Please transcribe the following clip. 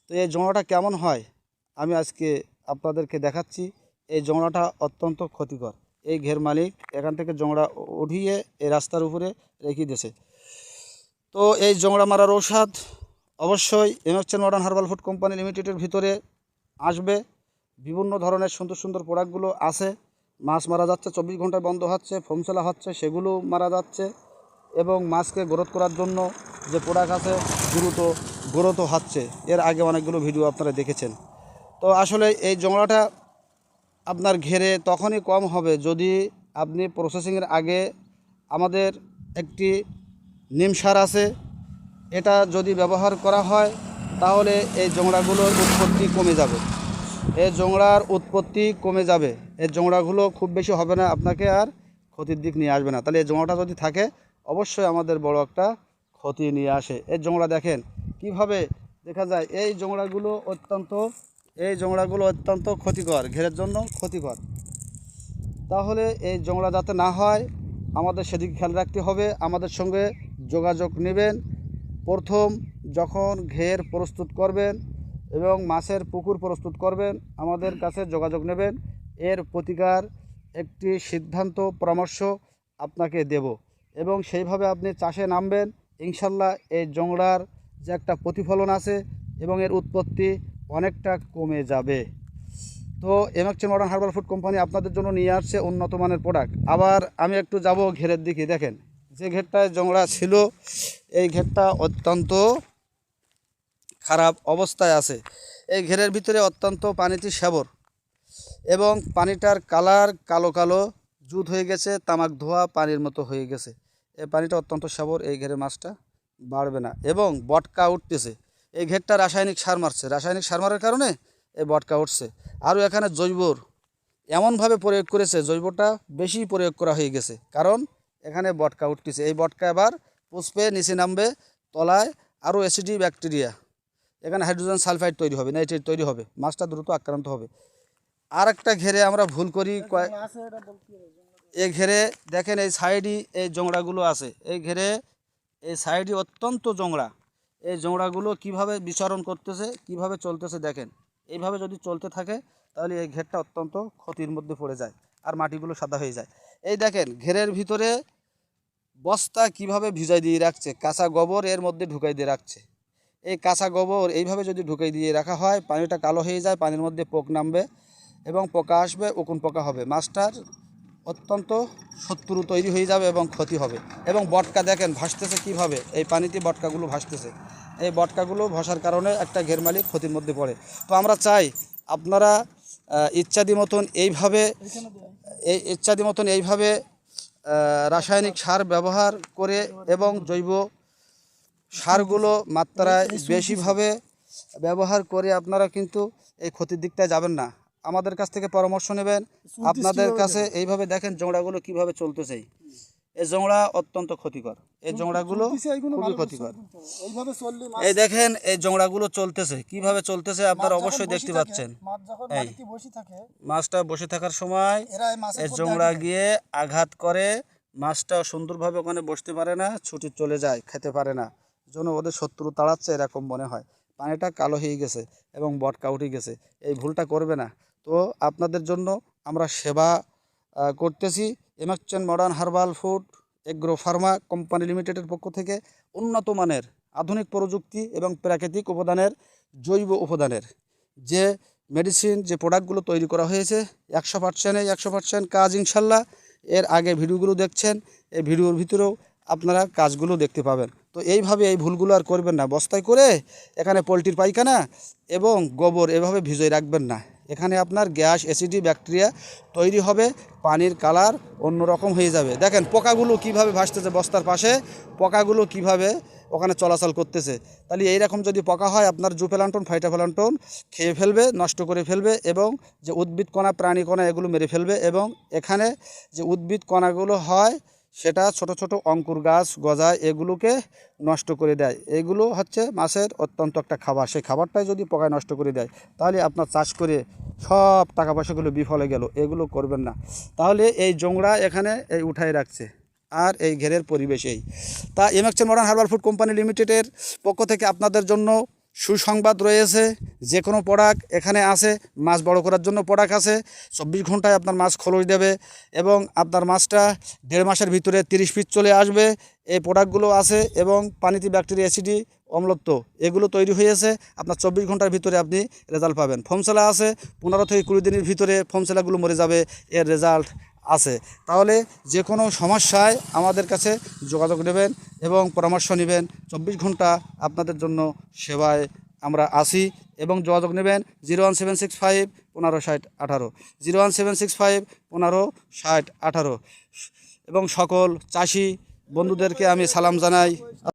তো এই জোংড়াটা কেমন হয় আমি আজকে আপনাদেরকে দেখাচ্ছি। এই জোংড়াটা অত্যন্ত ক্ষতিকর। এই ঘের মালিক এখান থেকে জোংড়া উঠিয়ে এই রাস্তার উপরে রেখে দিয়েছে। তো এই জোংড়া মারার ঔষধ অবশ্যই MXN modern herbal food company লিমিটেডের ভিতরে আসবে। বিভিন্ন ধরনের সুন্দর সুন্দর প্রোডাক্টগুলো আছে। মাছ মারা যাচ্ছে, 24 ঘন্টায় বন্ধ হচ্ছে, ফোমসেলা হচ্ছে, সেগুলো মারা যাচ্ছে। এবং মাছকে গ্রোথ করার জন্য যে প্রোডাক্ট আছে দ্রুত গ্রোথ হচ্ছে। এর আগে অনেকগুলো ভিডিও আপনারা দেখেছেন। তো আসলে এই জোংড়াটা আপনার ঘেরে তখনই কম হবে যদি আপনি প্রসেসিংয়ের আগে আমাদের একটি নিম সার আছে, এটা যদি ব্যবহার করা হয় তাহলে এই জোংড়াগুলোর উৎপত্তি কমে যাবে। এই জোংড়ার উৎপত্তি কমে যাবে। এই জোংড়াগুলো খুব বেশি হবে না, আপনাকে আর ক্ষতির দিক নিয়ে আসবে না। তাহলে এই জোংড়াটা যদি থাকে অবশ্যই আমাদের বড় একটা ক্ষতি নিয়ে আসে। এই জোংড়া দেখেন কিভাবে দেখা যায়। এই জোংড়াগুলো অত্যন্ত ক্ষতিকর, ঘেরের জন্য ক্ষতিকর। তাহলে এই জোংড়া যাতে না হয় আমাদের সেদিকে খেয়াল রাখতে হবে। আমাদের সঙ্গে যোগাযোগ নেবেন। প্রথম যখন ঘের প্রস্তুত করবেন এবং মাছের পুকুর প্রস্তুত করবেন আমাদের কাছে যোগাযোগ নেবেন। এর প্রতিকার একটি সিদ্ধান্ত পরামর্শ আপনাকে দেব এবং সেইভাবে আপনি চাষে নামবেন। ইনশাল্লাহ এই জোংড়ার যে একটা প্রতিফলন আছে এবং এর উৎপত্তি অনেকটা কমে যাবে। তো MXN modern herbal food company আপনাদের জন্য নিয়ে আসছে উন্নত মানের প্রোডাক্ট। আবার আমি একটু যাব ঘেরের দিকে। দেখেন যে ঘেরটায় জোংড়া ছিল এই ঘেরটা অত্যন্ত খারাপ অবস্থায় আছে। এই ঘেরের ভিতরে অত্যন্ত পানিতে শ্যাবর এবং পানিটার কালার কালো কালো জুত হয়ে গেছে, তামাক ধোয়া পানির মতো হয়ে গেছে। এই পানিটা অত্যন্ত শ্যাবর, এই ঘেরে মাছটা বাড়বে না এবং বটকা উঠতেছে। এই ঘেরটা রাসায়নিক সার মারছে, রাসায়নিক সার মারার কারণে এই বটকা উঠছে। আরও এখানে জৈবর এমনভাবে প্রয়োগ করেছে, জৈবটা বেশি প্রয়োগ করা হয়ে গেছে, কারণ এখানে বটকা উঠতেছে। এই বটকা এবার পুষ্পে নিচে নামবে, তলায় আরও অ্যাসিডি ব্যাকটেরিয়া, এখানে হাইড্রোজেন সালফাইড তৈরি হবে, নাইট্রেট তৈরি হবে, মাছটা দ্রুত আক্রান্ত হবে। আর একটা ঘেরে আমরা ভুল করি, এই ঘেরে দেখেন এই সাইডই এই জোংড়াগুলো আছে। এই ঘেরে এই সাইডই অত্যন্ত জোংড়া। এই জোংড়াগুলো কিভাবে বিচরণ করতেছে, কিভাবে চলতেছে দেখেন। এইভাবে যদি চলতে থাকে তাহলে এই ঘেরটা অত্যন্ত ক্ষতির মধ্যে পড়ে যায় আর মাটিগুলো সাদা হয়ে যায়। এই দেখেন ঘেরের ভিতরে বস্তা কিভাবে ভিজাই দিয়ে রাখছে, কাঁচা গোবর এর মধ্যে ঢুকাই দিয়ে রাখছে। এই কাঁচা গোবর এইভাবে যদি ঢুকাই দিয়ে রাখা হয় পানিটা কালো হয়ে যায়, পানির মধ্যে পোক নামবে এবং পোকা আসবে, উকুন পোকা হবে, মাছটার অত্যন্ত শত্রু তৈরি হয়ে যাবে এবং ক্ষতি হবে। এবং বটকা দেখেন ভাসতেছে কিভাবে, এই পানিতে বটকাগুলো ভাসতেছে। এই বটকাগুলো ভাসার কারণে একটা ঘের মালিক ক্ষতির মধ্যে পড়ে। তো আমরা চাই আপনারা ইচ্ছাদি মতন এইভাবে রাসায়নিক সার ব্যবহার করে এবং জৈব সারগুলো মাত্রায় বেশিভাবে ব্যবহার করে আপনারা কিন্তু এই ক্ষতির দিকটায় যাবেন না। আমাদের কাছ থেকে পরামর্শ নেবেন। আপনাদের কাছে এইভাবে দেখেন জোংড়াগুলো কিভাবে চলতেছে। এই জোংড়া অত্যন্ত ক্ষতিকর, এই জোংড়াগুলো খুবই ক্ষতিকর। এই দেখেন এই জোংড়াগুলো চলতেছে, কিভাবে চলতেছে আপনারা অবশ্যই দেখতে পাচ্ছেন। এই মাছটা বসে থাকার সময় এই জোংড়া গিয়ে আঘাত করে, মাছটা সুন্দরভাবে ওখানে বসতে পারে না, ছুটি চলে যায়, খেতে পারে না, জন্য ওদের শত্রু তাড়াচ্ছে এরকম মনে হয়। পানিটা কালো হয়ে গেছে এবং বটকা উঠে গেছে, এই ভুলটা করবে না। তো আপনাদের জন্য আমরা সেবা করতেছি MXN modern herbal food agro Pharma company লিমিটেডের পক্ষ থেকে উন্নত মানের আধুনিক প্রযুক্তি এবং প্রাকৃতিক উপাদানের জৈব উপাদানের যে মেডিসিন, যে প্রোডাক্টগুলো তৈরি করা হয়েছে 100% কাজ ইনশাল্লাহ। এর আগে ভিডিওগুলো দেখছেন, এই ভিডিওর ভিতরেও আপনারা কাজগুলো দেখতে পাবেন। তো এইভাবে এই ভুলগুলো আর করবেন না। বস্তায় করে এখানে পোলট্রির পায়খানা এবং গোবর এভাবে ভিজিয়ে রাখবেন না। এখানে আপনার গ্যাস, অ্যাসিডি ব্যাকটেরিয়া তৈরি হবে, পানির কালার অন্যরকম হয়ে যাবে। দেখেন পোকাগুলো কিভাবে ভাসতেছে, বস্তার পাশে পোকাগুলো কিভাবে ওখানে চলাচল করতেছে। তাহলে এইরকম যদি পোকা হয় আপনার জুপ্লান্টন, ফাইটোপ্লান্টন খেয়ে ফেলবে, নষ্ট করে ফেলবে এবং যে উদ্ভিদ কণা, প্রাণী কণা এগুলো মেরে ফেলবে এবং এখানে যে উদ্ভিদ কণাগুলো হয় সেটা ছোট ছোট অঙ্কুর গাছ গজায়, এগুলোকে নষ্ট করে দেয়। এগুলো হচ্ছে মাছের অত্যন্ত একটা খাবার, সেই খাবারটাই যদি পোকায় নষ্ট করে দেয় তাহলে আপনার চাষ করে সব টাকা পয়সাগুলো বিফলে গেল। এগুলো করবেন না। তাহলে এই জোংড়া এখানে এই উঠাই রাখছে আর এই ঘেরের পরিবেশেই। তা MXN modern herbal food company লিমিটেডের পক্ষ থেকে আপনাদের জন্য সুসংবাদ রয়েছে, যে কোনো প্রোডাক্ট এখানে আছে, মাছ বড় করার জন্য প্রোডাক্ট আছে। 24 ঘন্টায় আপনার মাছ খোলস দেবে এবং আপনার মাছটা 1.5 মাসের ভিতরে 30 পিস চলে আসবে। এই প্রোডাক্টগুলো আছে এবং পানিতে ব্যাকটেরিয়া, অ্যাসিডি, অম্লত্ব এগুলো তৈরি হয়েছে। আপনার 24 ঘন্টার ভিতরে আপনি রেজাল্ট পাবেন। ফোমসেলা আছে 15 থেকে 20 দিনের ভিতরে ফোমসেলাগুলো মরে যাবে, এর রেজাল্ট আছে। তাহলে যে কোনো সমস্যায় আমাদের কাছে যোগাযোগ নেবেন এবং পরামর্শ নেবেন। 24 ঘন্টা আপনাদের জন্য সেবায় আমরা আসি এবং যোগাযোগ নেবেন 01765 1560 18, 01765 1560 18। এবং সকল চাষি বন্ধুদেরকে আমি সালাম জানাই।